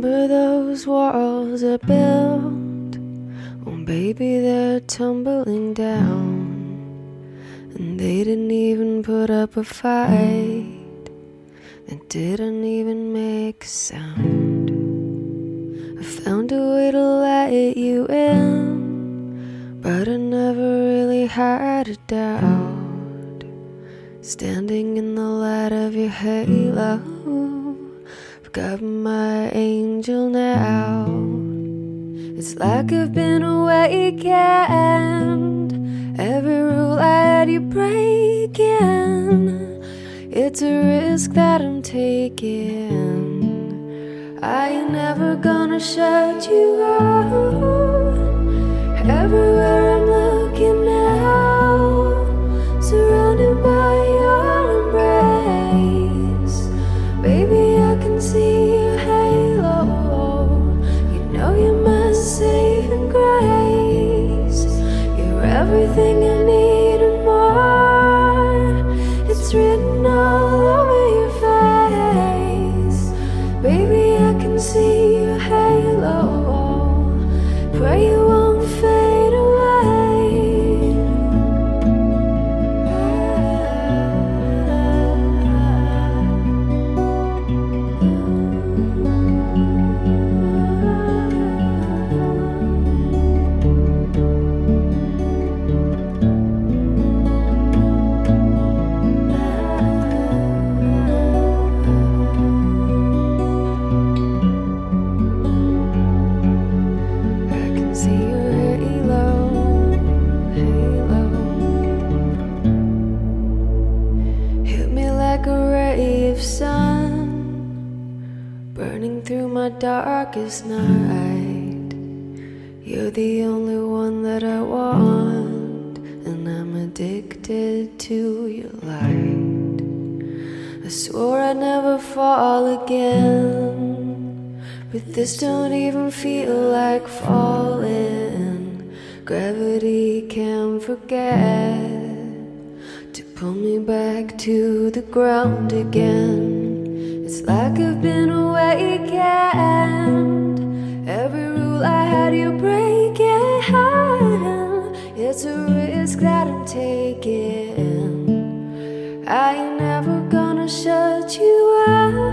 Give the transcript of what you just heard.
Remember those walls I built? Oh baby, they're tumbling down, and they didn't even put up a fight, they didn't even make a sound. I found a way to let you in, but I never really had a doubt. Standing in the light of your halo, I've got my angel now. It's like I've been awakened, every rule I had you breaking. It's a risk that I'm taking, I ain't never gonna shut you out. Everywhere I'm looking now, surrounded by your embrace. Baby, I can see your halo, you know you're my saving grace. You're everything I need and more, it's written all over your face. Baby, I can see your halo, pray you won't fade away. Darkest night, you're the only one that I want, and I'm addicted to your light. I swore I'd never fall again, but this don't even feel like falling. Gravity can't forget to pull me back to the ground again. It's like I've been awakened, every rule I had you breaking. It's a risk that I'm taking, I ain't never gonna shut you out.